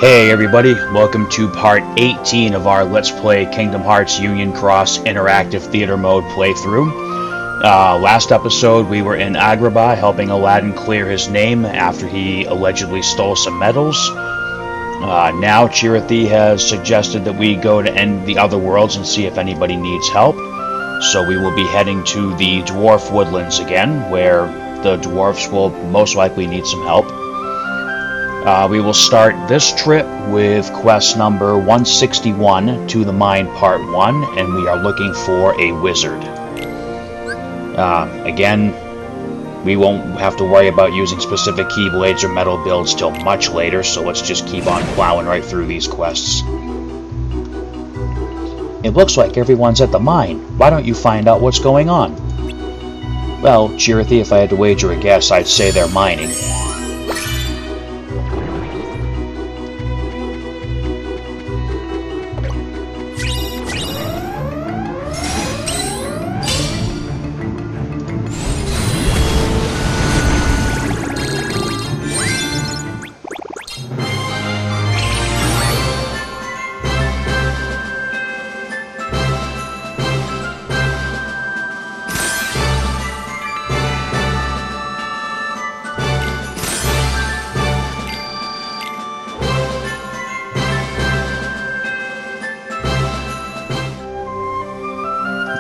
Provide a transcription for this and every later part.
Hey everybody, welcome to part 18 of our Let's Play Kingdom Hearts Union Cross Interactive Theater Mode playthrough. Last episode we were in Agrabah helping Aladdin clear his name after he allegedly stole some medals. Now Chirithy has suggested that we go to end the other worlds and see if anybody needs help. So we will be heading to the Dwarf Woodlands again, where the dwarfs will most likely need some help. We will start this trip with quest number 161, To the Mine Part 1, and we are looking for a wizard. Again, we won't have to worry about using specific keyblades or metal builds till much later, so let's just keep on plowing right through these quests. It looks like everyone's at the mine. Why don't you find out what's going on? Well, Chirithy, if I had to wager a guess, I'd say they're mining.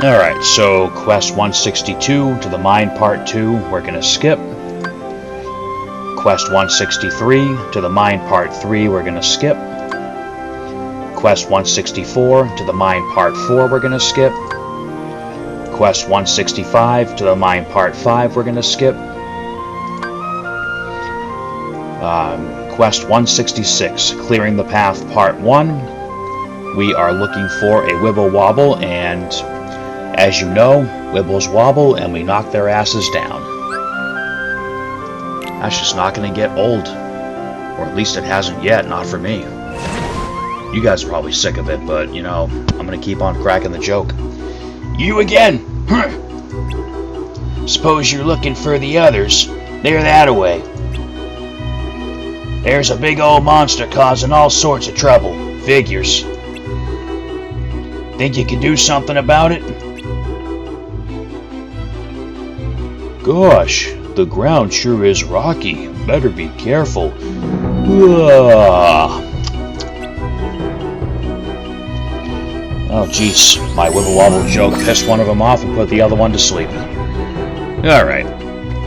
Alright, so quest 162, To the Mine Part 2, we're going to skip. Quest 163, To the Mine Part 3, we're going to skip. Quest 164, To the Mine Part 4, we're going to skip. Quest 165, To the Mine Part 5, we're going to skip. Quest 166, Clearing the Path Part 1. We are looking for a Wibble Wobble, and as you know, Wibbles wobble and we knock their asses down. That's just not going to get old. Or at least it hasn't yet, not for me. You guys are probably sick of it, but, you know, I'm going to keep on cracking the joke. You again! Suppose you're looking for the others. They're that-a-way. There's a big old monster causing all sorts of trouble. Figures. Think you can do something about it? Gosh, the ground sure is rocky. Better be careful. Oh, jeez. My Wibble Wobble joke pissed one of them off and put the other one to sleep. Alright.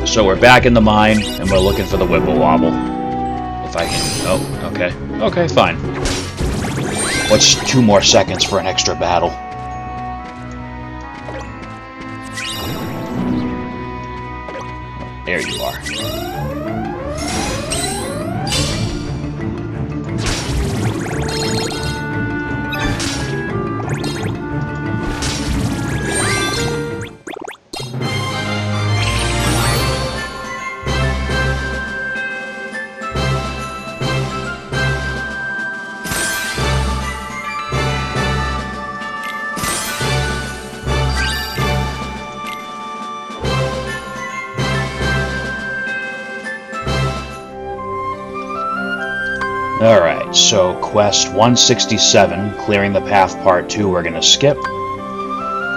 So we're back in the mine, and we're looking for the Wibble Wobble. If I can... Oh, okay. Okay, fine. What's 2 more seconds for an extra battle? There you are. Alright, so quest 167, Clearing the Path Part 2, we're going to skip.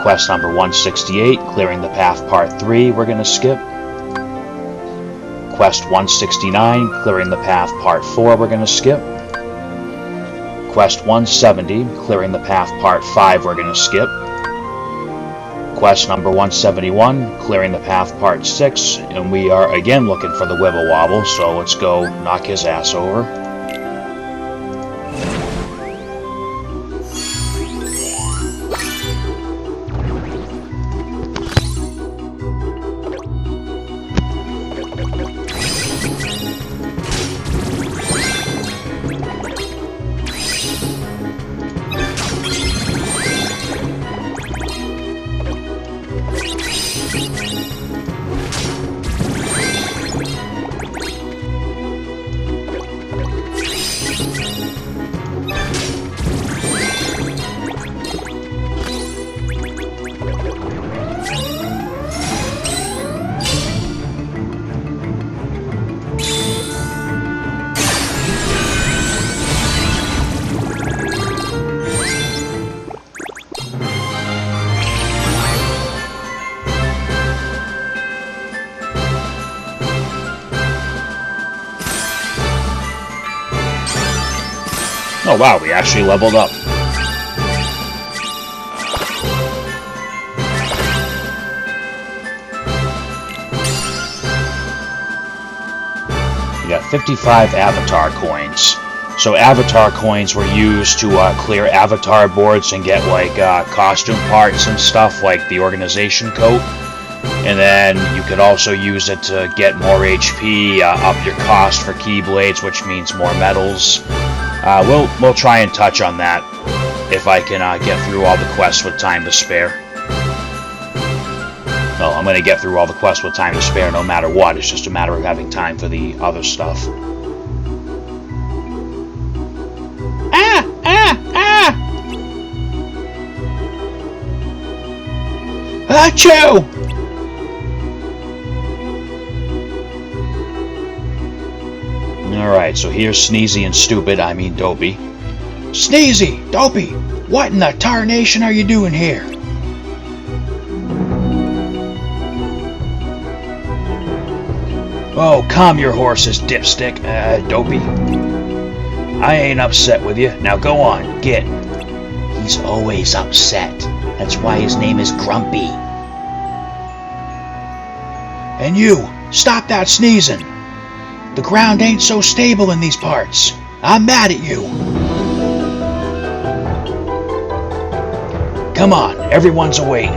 Quest number 168, Clearing the Path Part 3, we're going to skip. Quest 169, Clearing the Path Part 4, we're going to skip. Quest 170, Clearing the Path Part 5, we're going to skip. Quest number 171, Clearing the Path Part 6, and we are again looking for the Wibble Wobble, so let's go knock his ass over. Oh wow, we actually leveled up. We got 55 avatar coins. So avatar coins were used to clear avatar boards and get like costume parts and stuff like the organization coat. And then you could also use it to get more HP, up your cost for keyblades, which means more medals. We'll try and touch on that if I can get through all the quests with time to spare. Well, I'm going to get through all the quests with time to spare no matter what. It's just a matter of having time for the other stuff. Ah! Ah! Ah! Achoo! Alright, so here's Sneezy and Stupid, I mean Dopey. Sneezy! Dopey! What in the tarnation are you doing here? Oh, calm your horses, dipstick, Dopey. I ain't upset with you. Now go on, get. He's always upset. That's why his name is Grumpy. And you, stop that sneezing. The ground ain't so stable in these parts. I'm mad at you. Come on, everyone's awaiting.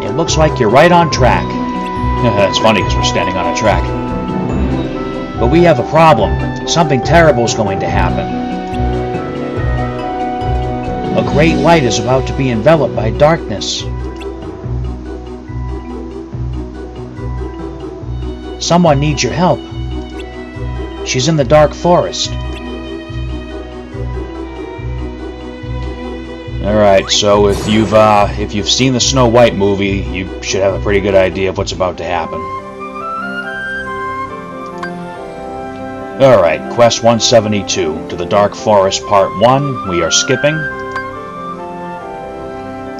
It looks like you're right on track. It's funny because we're standing on a track. But we have a problem. Something terrible is going to happen. A great light is about to be enveloped by darkness. Someone needs your help. She's in the dark forest. Alright, so if you've seen the Snow White movie, you should have a pretty good idea of what's about to happen. Alright, Quest 172, to the Dark Forest Part 1, we are skipping.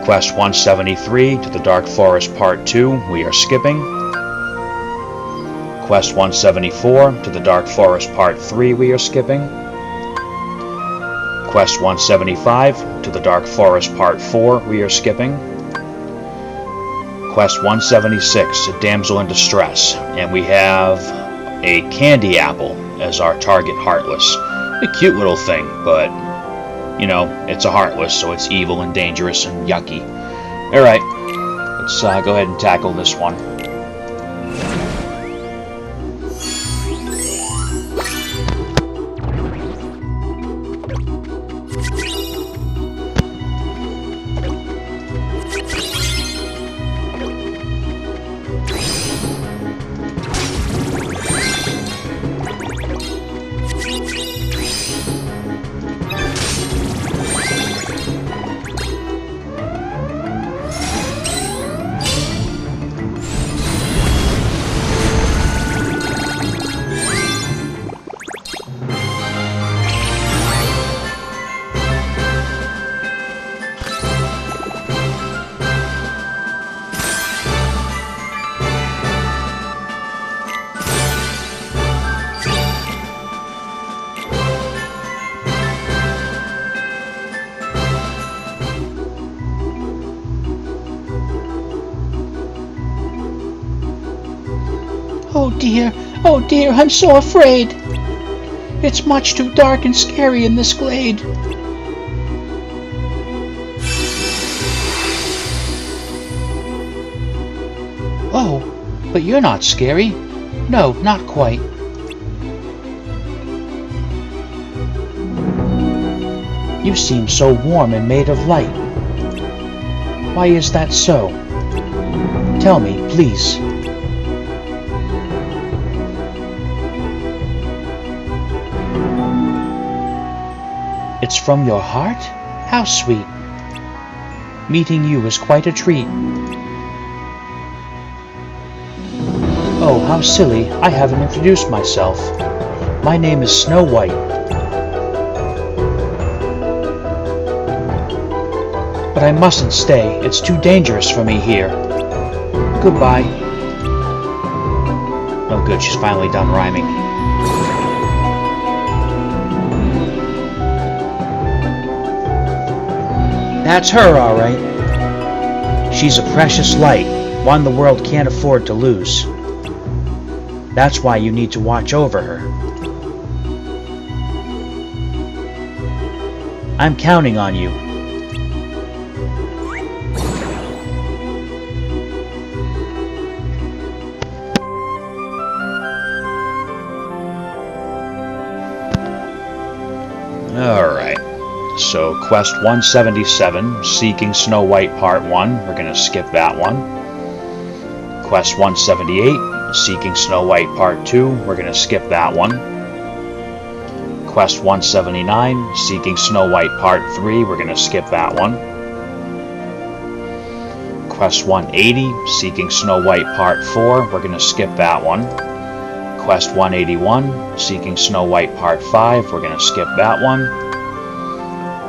Quest 173, to the Dark Forest Part 2, we are skipping. Quest 174, to the Dark Forest Part 3, we are skipping. Quest 175, to the Dark Forest Part 4, we are skipping. Quest 176, a Damsel in Distress, and we have a candy apple as our target Heartless. A cute little thing, but you know, it's a Heartless, so it's evil and dangerous and yucky. Alright, let's go ahead and tackle this one. Oh dear, I'm so afraid. It's much too dark and scary in this glade. Oh, but you're not scary. No, not quite. You seem so warm and made of light. Why is that so? Tell me, please. It's from your heart? How sweet. Meeting you is quite a treat. Oh, how silly, I haven't introduced myself. My name is Snow White. But I mustn't stay. It's too dangerous for me here. Goodbye. Oh good, she's finally done rhyming. That's her, all right. She's a precious light, one the world can't afford to lose. That's why you need to watch over her. I'm counting on you. Alright, so quest 177, Seeking Snow White Part 1, we're going to skip that one. Quest 178, Seeking Snow White Part 2, we're going to skip that one. Quest 179, Seeking Snow White Part 3, we're going to skip that one. Quest 180, Seeking Snow White Part 4, we're going to skip that one. Quest 181, Seeking Snow White Part 5, we're going to skip that one.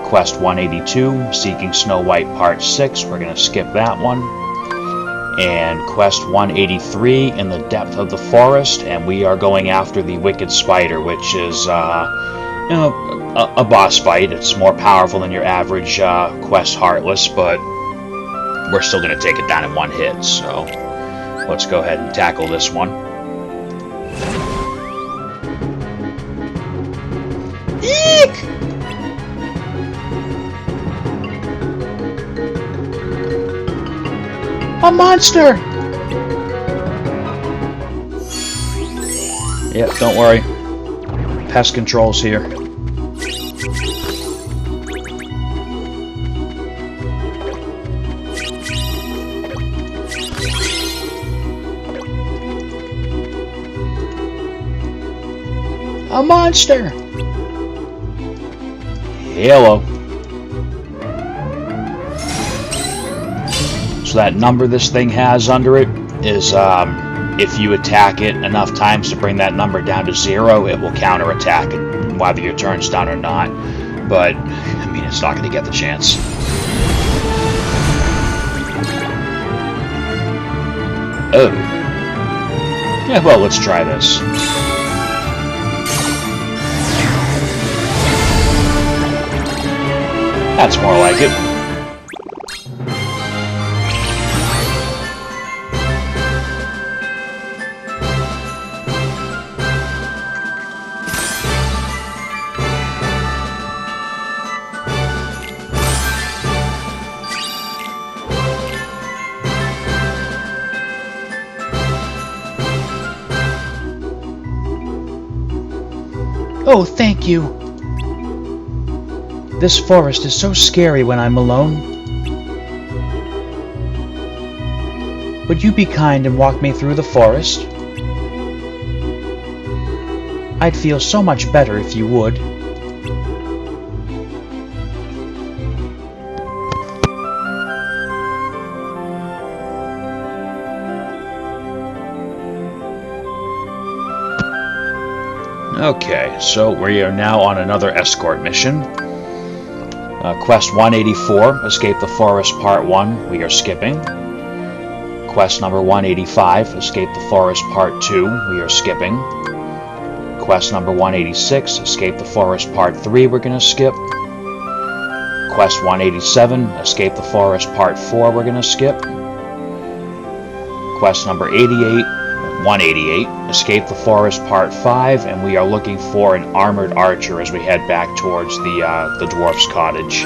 Quest 182, Seeking Snow White Part 6, we're going to skip that one. And Quest 183, In the Depth of the Forest, and we are going after the Wicked Spider, which is, a boss fight. It's more powerful than your average Quest Heartless, but we're still going to take it down in one hit, so let's go ahead and tackle this one. Eek! A monster! Yep, don't worry. Pest control's here. A monster! Hello. So that number this thing has under it is, if you attack it enough times to bring that number down to 0, it will counterattack it, whether your turn's done or not. But, I mean, it's not going to get the chance. Oh. Yeah, well, let's try this. That's more like it. Oh, thank you. This forest is so scary when I'm alone. Would you be kind and walk me through the forest? I'd feel so much better if you would. Okay, so we are now on another escort mission. Quest 184, Escape the Forest Part 1, we are skipping. Quest number 185, Escape the Forest Part 2, we are skipping. Quest number 186, Escape the Forest Part 3, we're going to skip. Quest 187, Escape the Forest Part 4, we're going to skip. Quest number 188, Escape the Forest Part 5, and we are looking for an armored archer as we head back towards the Dwarf's cottage.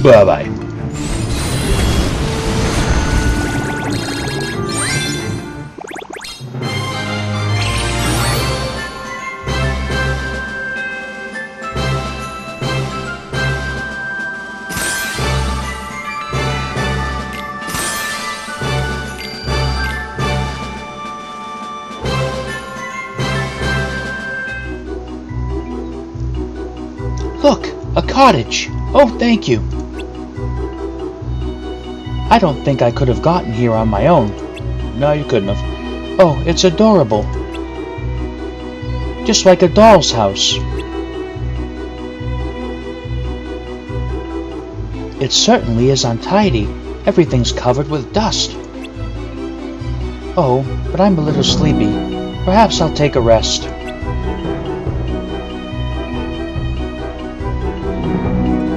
Bye-bye. Look, a cottage. Oh, thank you. I don't think I could have gotten here on my own. No, you couldn't have. Oh, it's adorable. Just like a doll's house. It certainly is untidy. Everything's covered with dust. Oh, but I'm a little sleepy. Perhaps I'll take a rest.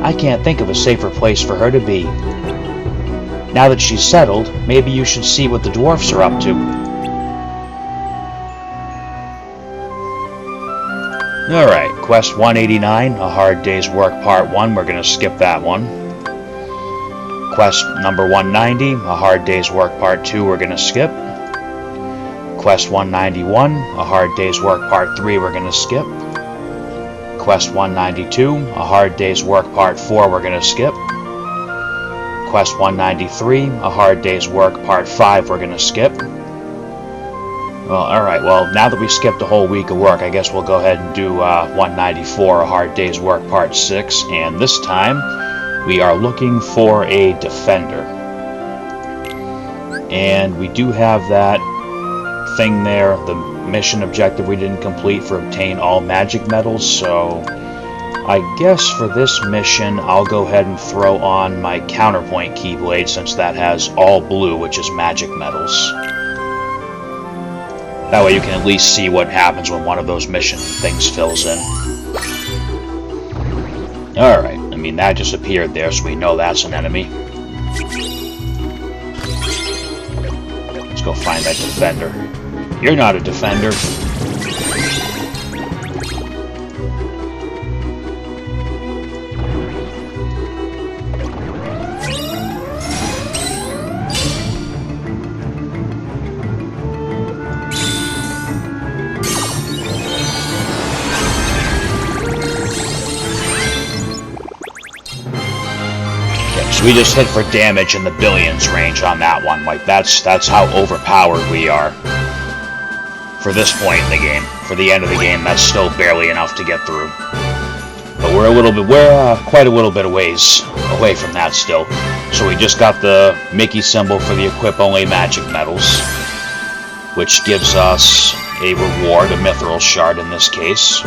I can't think of a safer place for her to be. Now that she's settled, maybe you should see what the dwarfs are up to. Alright, Quest 189, A Hard Day's Work Part 1, we're going to skip that one. Quest number 190, A Hard Day's Work Part 2, we're going to skip. Quest 191, A Hard Day's Work Part 3, we're going to skip. Quest 192, A Hard Day's Work Part 4, we're going to skip. Quest 193, A Hard Day's Work Part 5, we're going to skip. Well, alright, well, now that we skipped a whole week of work, I guess we'll go ahead and do 194, A Hard Day's Work Part 6, and this time we are looking for a defender. And we do have that thing there, the mission objective we didn't complete for obtain all magic medals, so I guess for this mission I'll go ahead and throw on my counterpoint keyblade since that has all blue, which is magic medals. That way you can at least see what happens when one of those mission things fills in. Alright, I mean that just appeared there so we know that's an enemy. Let's go find that defender. You're not a defender. So we just hit for damage in the billions range on that one. Like that's how overpowered we are. For this point in the game. For the end of the game, that's still barely enough to get through. But we're quite a little bit of ways away from that still. So we just got the Mickey symbol for the equip-only magic medals, which gives us a reward, a mithril shard in this case.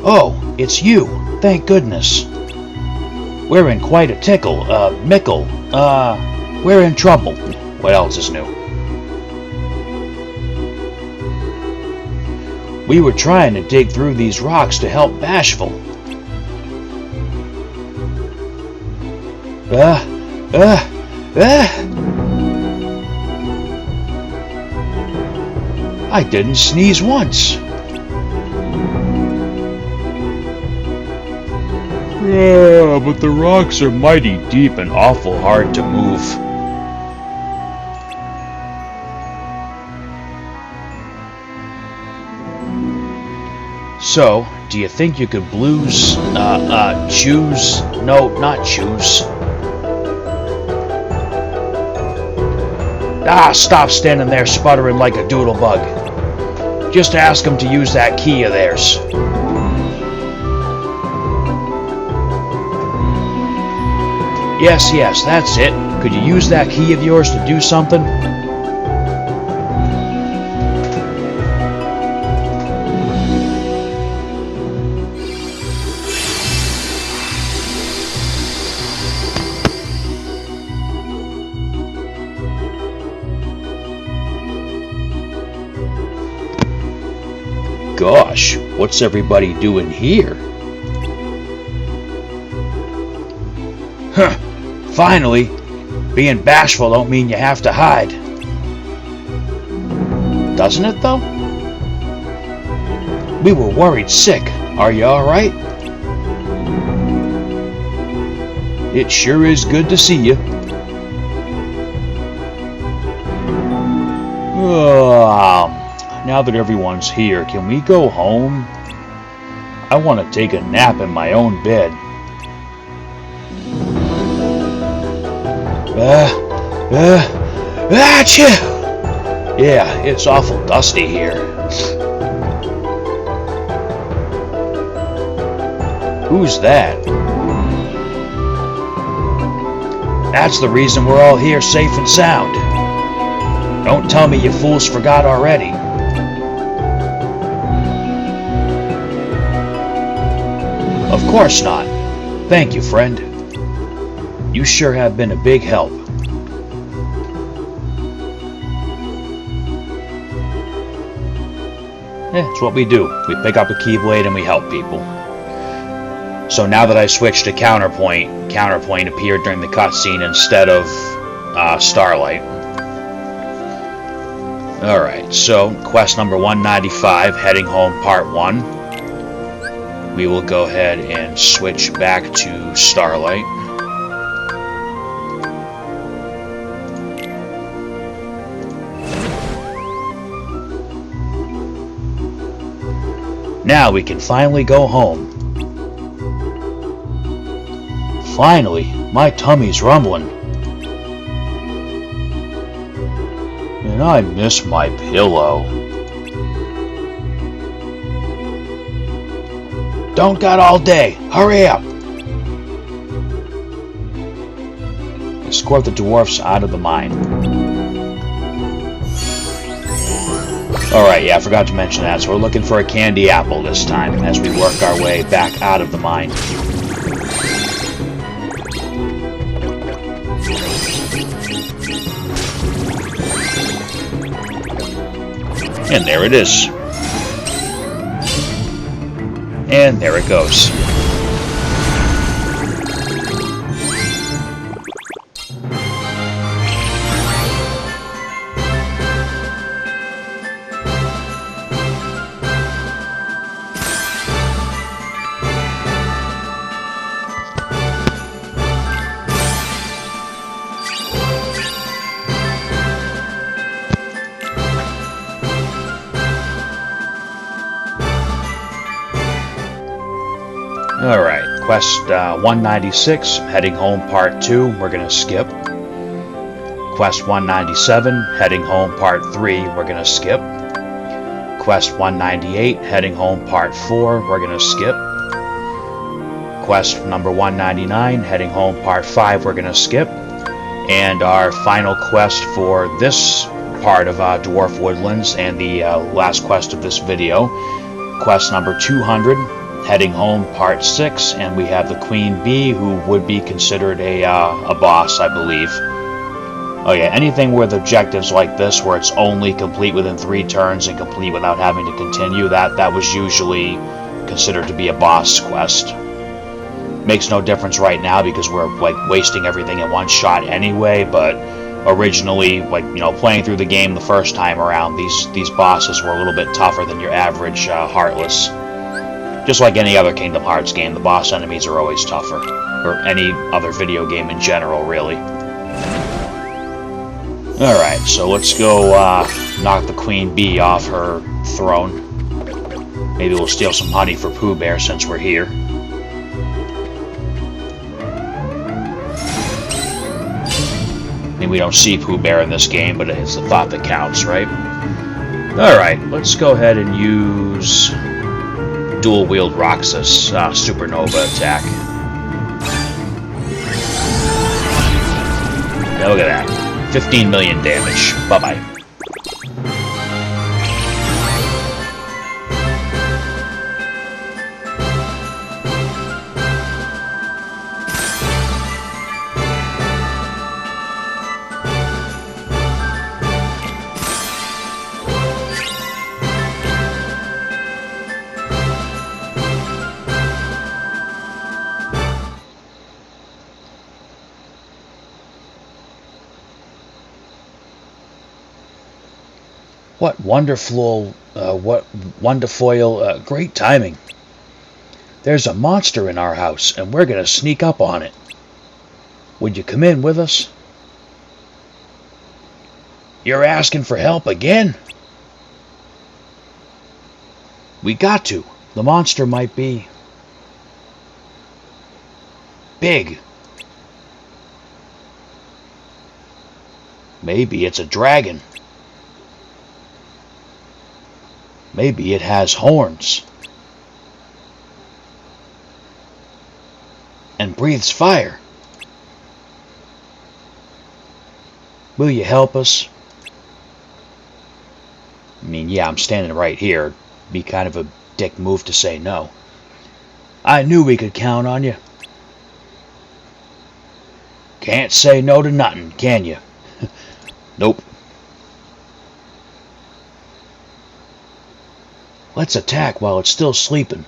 Oh, it's you! Thank goodness. We're in quite a tickle, mickle. We're in trouble. What else is new? We were trying to dig through these rocks to help Bashful. I didn't sneeze once. But the rocks are mighty deep and awful hard to move. So, do you think you could choose? No, not choose. Stop standing there sputtering like a doodlebug. Just ask him to use that key of theirs. Yes, that's it. Could you use that key of yours to do something? Gosh, what's everybody doing here? Huh. Finally, being bashful don't mean you have to hide. Doesn't it, though? We were worried sick. Are you alright? It sure is good to see you. Now that everyone's here, can we go home? I want to take a nap in my own bed. Achoo! Yeah, it's awful dusty here. Who's that? That's the reason we're all here safe and sound. Don't tell me you fools forgot already. Of course not. Thank you, friend. You sure have been a big help. It's what we do. We pick up a Keyblade and we help people. So now that I switched to Counterpoint appeared during the cutscene instead of Starlight. Alright, so quest number 195, heading home part 1. We will go ahead and switch back to Starlight. Now we can finally go home. Finally, my tummy's rumbling. And I miss my pillow. Don't got all day. Hurry up. Escort the dwarfs out of the mine. Alright, yeah, I forgot to mention that. So we're looking for a candy apple this time as we work our way back out of the mine. And there it is. And there it goes. Alright, quest 196, heading home part 2, we're going to skip. Quest 197, heading home part 3, we're going to skip. Quest 198, heading home part 4, we're going to skip. Quest number 199, heading home part 5, we're going to skip. And our final quest for this part of Dwarf Woodlands and the last quest of this video, quest number 200, heading home part 6, and we have the Queen Bee, who would be considered a boss, I believe. Oh yeah, anything with objectives like this where it's only complete within 3 turns and complete without having to continue, that was usually considered to be a boss quest. Makes no difference right now because we're like wasting everything in one shot anyway, but originally, like, you know, playing through the game the first time around, these bosses were a little bit tougher than your average Heartless. Just like any other Kingdom Hearts game, the boss enemies are always tougher. Or any other video game in general, really. Alright, so let's go knock the Queen Bee off her throne. Maybe we'll steal some honey for Pooh Bear since we're here. I mean, we don't see Pooh Bear in this game, but it's the thought that counts, right? Alright, let's go ahead and use dual-wield Roxas Supernova attack. Yeah, look at that. 15 million damage. Bye-bye. What wonderful, great timing. There's a monster in our house, and we're going to sneak up on it. Would you come in with us? You're asking for help again? We got to. The monster might be big. Maybe it's a dragon. Maybe it has horns. breathes fire. Will you help us? I mean, yeah, I'm standing right here. It'd be kind of a dick move to say no. I knew we could count on you. Can't say no to nothing, can you? Nope. Let's attack while it's still sleeping.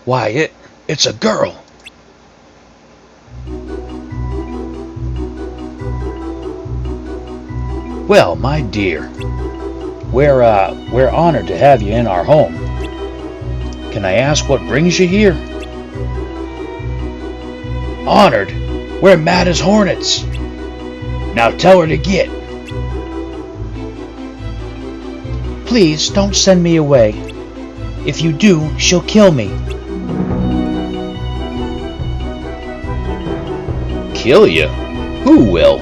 Why, it's a girl. Well, my dear, we're honored to have you in our home. Can I ask what brings you here? Honored? We're mad as hornets. Now tell her to get. Please don't send me away. If you do, she'll kill me. Kill you? Who will?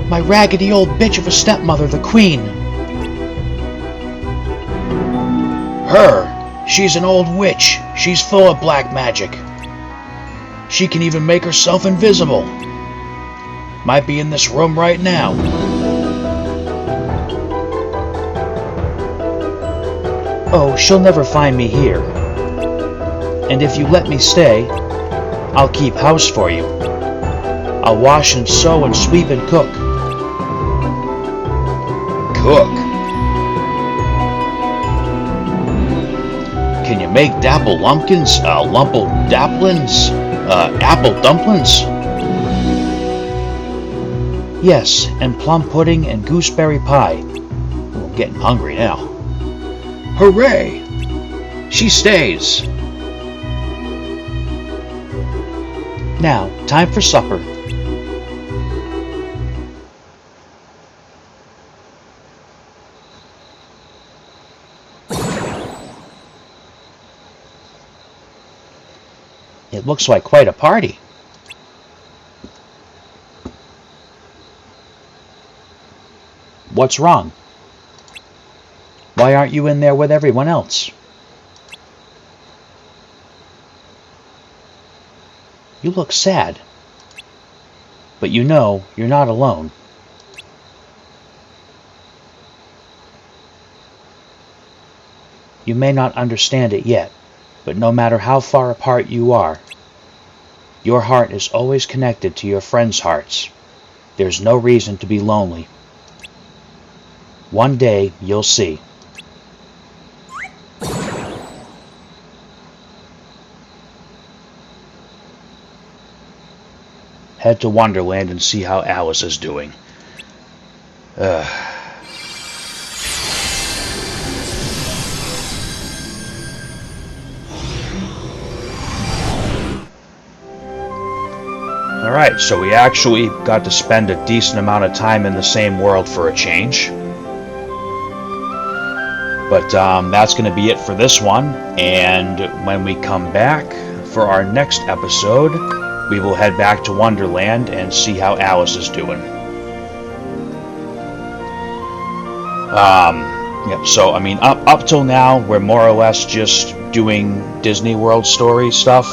My raggedy old bitch of a stepmother, the Queen. Her? She's an old witch. She's full of black magic. She can even make herself invisible. Might be in this room right now. Oh, she'll never find me here. And if you let me stay, I'll keep house for you. I'll wash and sew and sweep and cook. Cook? Can you make dapple lumpkins, lumple dapplins, apple dumplings? Yes, and plum pudding and gooseberry pie. Oh, I'm getting hungry now. Hooray! She stays. Now, time for supper. It looks like quite a party. What's wrong? Why aren't you in there with everyone else? You look sad. But you know you're not alone. You may not understand it yet, but no matter how far apart you are, your heart is always connected to your friends' hearts. There's no reason to be lonely. One day you'll see. Head to Wonderland and see how Alice is doing. Alright, so we actually got to spend a decent amount of time in the same world for a change. But that's going to be it for this one, and when we come back for our next episode, we will head back to Wonderland and see how Alice is doing. Yep, so, I mean, up till now, we're more or less just doing Disney World story stuff.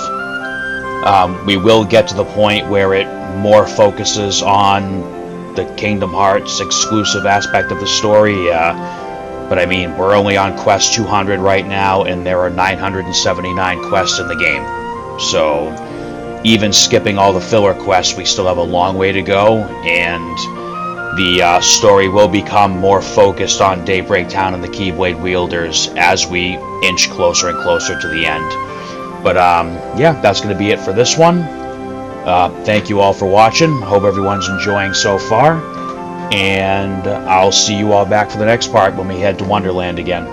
We will get to the point where it more focuses on the Kingdom Hearts exclusive aspect of the story. But I mean, we're only on quest 200 right now, and there are 979 quests in the game. So, even skipping all the filler quests, we still have a long way to go, and the story will become more focused on Daybreak Town and the Keyblade Wielders as we inch closer and closer to the end. But yeah, that's going to be it for this one. Thank you all for watching. Hope everyone's enjoying so far. And I'll see you all back for the next part when we head to Wonderland again.